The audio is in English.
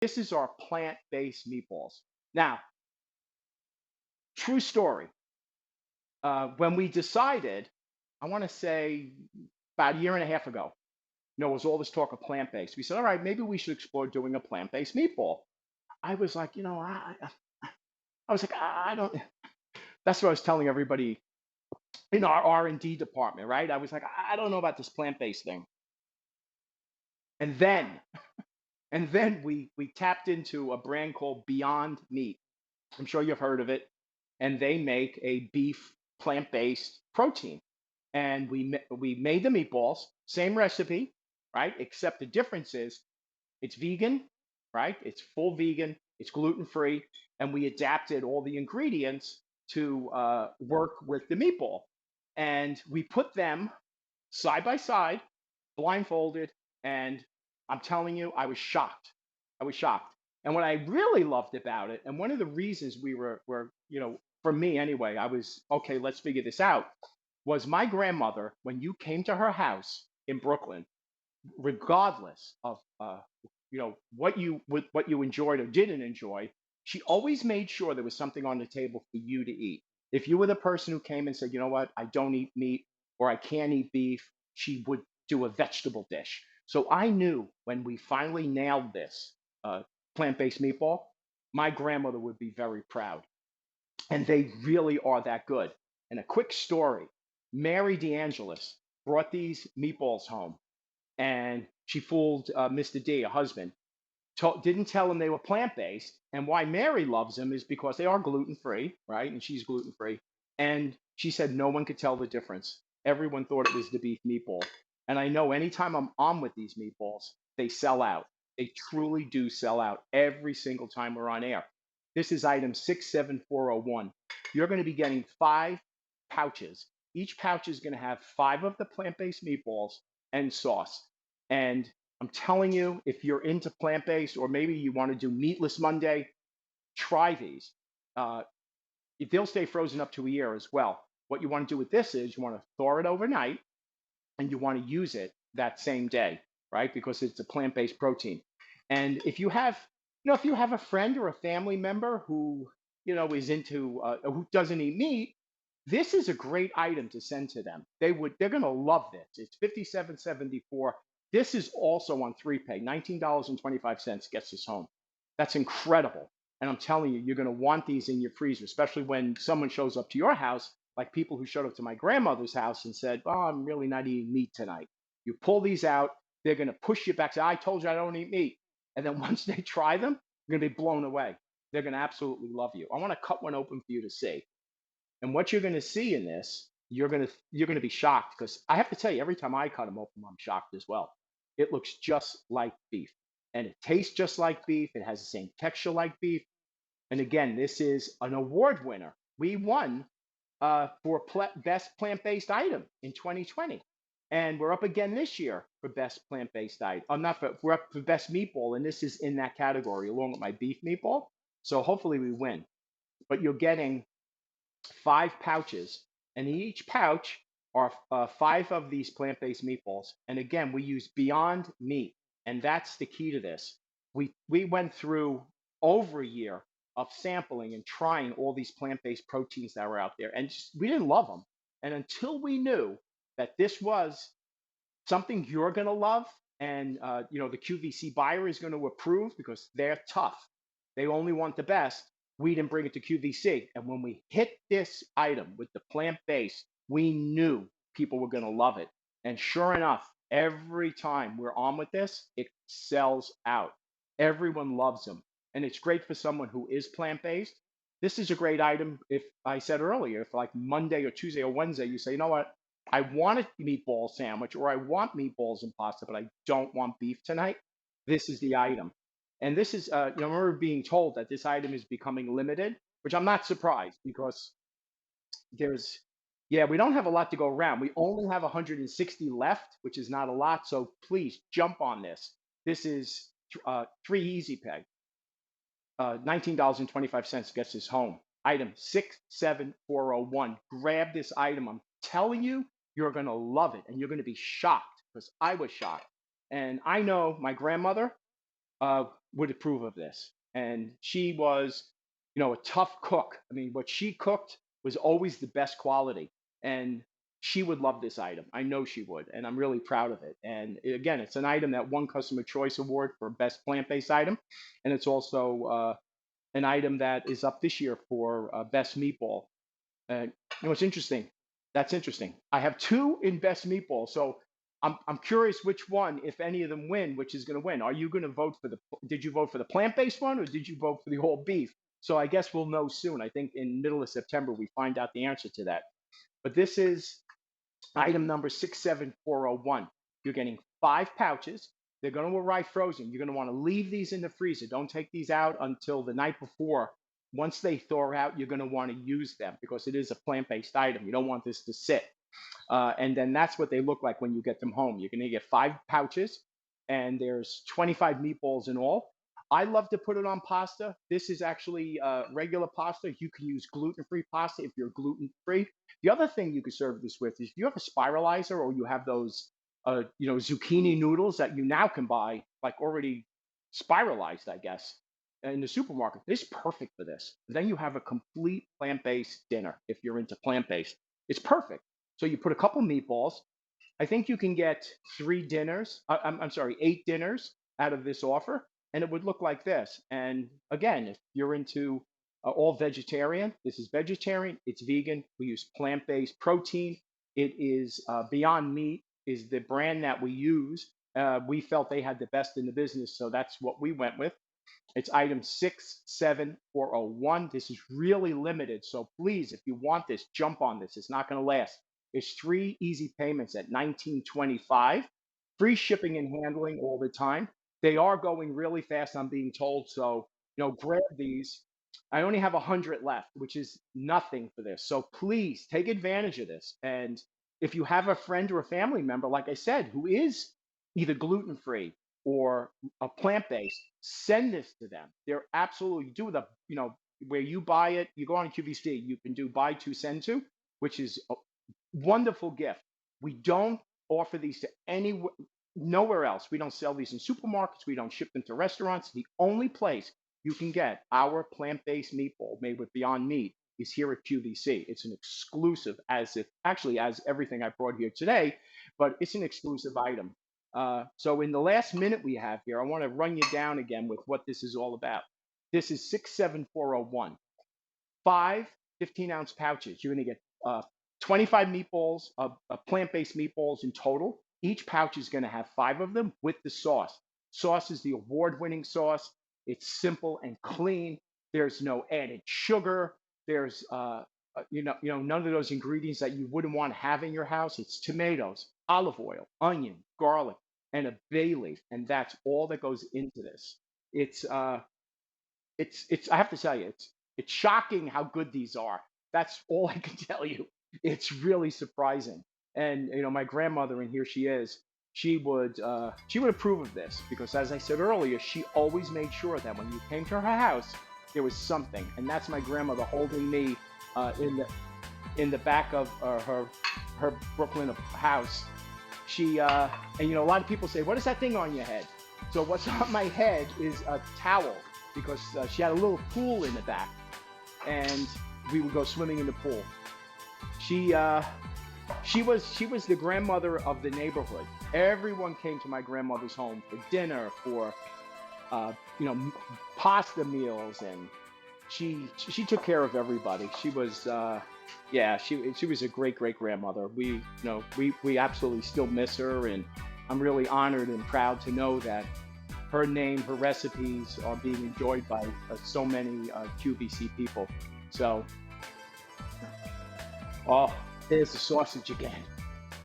This is our plant-based meatballs. Now, true story. When we decided, I want to say about a year and a half ago, it was all this talk of plant-based. We said, all right, maybe we should explore doing a plant-based meatball. I was like, I was like, I don't. That's what I was telling everybody in our R&D department, right? I was like, I don't know about this plant-based thing. And then, and then we tapped into a brand called Beyond Meat. I'm sure you've heard of it, and they make a beef plant-based protein. And we made the meatballs, same recipe, right? Except the difference is it's vegan, right? It's full vegan, it's gluten free, and we adapted all the ingredients to work with the meatball. And we put them side by side, blindfolded, and I'm telling you, I was shocked. I was shocked. And what I really loved about it, and one of the reasons we were, for me anyway, I was okay. Let's figure this out. Was my grandmother when you came to her house in Brooklyn, regardless of what you enjoyed or didn't enjoy, she always made sure there was something on the table for you to eat. If you were the person who came and said, you know what, I don't eat meat or I can't eat beef, she would do a vegetable dish. So I knew when we finally nailed this plant-based meatball, my grandmother would be very proud, and they really are that good. And a quick story: Mary DeAngelis brought these meatballs home and she fooled Mr. D, a husband. Didn't tell him they were plant based. And why Mary loves them is because they are gluten free, right? And she's gluten free. And she said no one could tell the difference. Everyone thought it was the beef meatball. And I know anytime I'm on with these meatballs, they sell out. They truly do sell out every single time we're on air. This is item 67401. You're going to be getting 5 pouches. Each pouch is going to have 5 of the plant based meatballs and sauce. And I'm telling you, if you're into plant based or maybe you want to do meatless Monday, try these. Uh, they'll stay frozen up to a year as well. What you want to do with this is you want to thaw it overnight and you want to use it that same day, right? Because it's a plant based protein. And if you have a friend or a family member who, is into, who doesn't eat meat, this is a great item to send to them. They're going to love this. It's 57.74. This is also on 3Pay. $19.25 gets us home. That's incredible. And I'm telling you, you're going to want these in your freezer, especially when someone shows up to your house, like people who showed up to my grandmother's house and said, "Oh, I'm really not eating meat tonight." You pull these out, they're going to push you back. Say, "I told you I don't eat meat." And then once they try them, you're going to be blown away. They're going to absolutely love you. I want to cut one open for you to see. And what you're going to see in this, you're going to be shocked because I have to tell you, every time I cut them open, I'm shocked as well. It looks just like beef, and it tastes just like beef. It has the same texture like beef. And again, this is an award winner. We won for best plant-based item in 2020, and we're up again this year for best plant-based item. I'm not for We're up for best meatball, and this is in that category along with my beef meatball. So hopefully we win. But you're getting 5 pouches, and in each pouch are 5 of these plant-based meatballs. And again, we use Beyond Meat, and that's the key to this. We went through over a year of sampling and trying all these plant-based proteins that were out there, and we didn't love them. And until we knew that this was something you're going to love, and the QVC buyer is going to approve because they're tough. They only want the best. We didn't bring it to QVC, and when we hit this item with the plant based, we knew people were going to love it. And sure enough, every time we're on with this, it sells out. Everyone loves them, and it's great for someone who is plant based. This is a great item. If I said earlier, if like Monday or Tuesday or Wednesday, you say, you know what, I want a meatball sandwich or I want meatballs and pasta, but I don't want beef tonight. This is the item. And this is, I remember being told that this item is becoming limited, which I'm not surprised because there's, yeah, we don't have a lot to go around. We only have 160 left, which is not a lot. So please jump on this. This is 3 easy pay. $19.25 gets us home. Item 67401. Grab this item. I'm telling you, you're going to love it and you're going to be shocked because I was shocked. And I know my grandmother, uh, would approve of this. And she was, a tough cook. I mean, what she cooked was always the best quality. And she would love this item. I know she would. And I'm really proud of it. And again, it's an item that won Customer Choice Award for Best Plant Based Item. And it's also an item that is up this year for Best Meatball. It's interesting. That's interesting. I have two in best meatball, so I'm curious which one, if any of them win, which is going to win. Are you going to vote for the? Did you vote for the plant-based one, or did you vote for the all beef? So I guess we'll know soon. I think in middle of September we find out the answer to that. But this is item number 67401. You're getting 5 pouches. They're going to arrive frozen. You're going to want to leave these in the freezer. Don't take these out until the night before. Once they thaw out, you're going to want to use them because it is a plant-based item. You don't want this to sit. And then that's what they look like when you get them home. You're going to get 5 pouches, and there's 25 meatballs in all. I love to put it on pasta. This is actually regular pasta. You can use gluten-free pasta if you're gluten-free. The other thing you could serve this with is if you have a spiralizer or you have those, zucchini noodles that you now can buy, like already spiralized, I guess, in the supermarket. It's perfect for this. Then you have a complete plant-based dinner if you're into plant-based. It's perfect. So you put a couple meatballs. I think you can get 3 dinners. I'm sorry, 8 dinners out of this offer, and it would look like this. And again, if you're into all vegetarian, this is vegetarian. It's vegan. We use plant-based protein. It is Beyond Meat is the brand that we use. We felt they had the best in the business, so that's what we went with. It's item 67401. This is really limited, so please, if you want this, jump on this. It's not going to last. It's 3 easy payments at 1925. Free shipping and handling all the time. They are going really fast, I'm being told. So, grab these. I only have 100 left, which is nothing for this. So please take advantage of this. And if you have a friend or a family member, like I said, who is either gluten free or a plant based, send this to them. They're absolutely do the, where you buy it, you go on QVC, you can do buy two, send two, which is wonderful gift. We don't offer these to nowhere else. We don't sell these in supermarkets. We don't ship them to restaurants. The only place you can get our plant-based meatball made with Beyond Meat is here at QVC. It's an exclusive, as everything I brought here today, but it's an exclusive item. So in the last minute we have here, I want to run you down again with what this is all about. This is 67401. 5 15-ounce pouches. You're going to get 25 meatballs, plant-based meatballs in total. Each pouch is going to have 5 of them with the sauce. Sauce is the award-winning sauce. It's simple and clean. There's no added sugar. There's none of those ingredients that you wouldn't want to have in your house. It's tomatoes, olive oil, onion, garlic, and a bay leaf, and that's all that goes into this. It's I have to tell you, it's shocking how good these are. That's all I can tell you. It's really surprising. And my grandmother, and here she is, she would approve of this because, as I said earlier, she always made sure that when you came to her house, there was something. And that's my grandmother holding me in the back of her Brooklyn house. She and a lot of people say, "What is that thing on your head?" So what's on my head is a towel because she had a little pool in the back, and we would go swimming in the pool. She was the grandmother of the neighborhood. Everyone came to my grandmother's home for dinner, for pasta meals, and she took care of everybody. She was she was a great grandmother. We absolutely still miss her, and I'm really honored and proud to know that her name, her recipes are being enjoyed by so many QVC people. So, oh, there's the sausage again.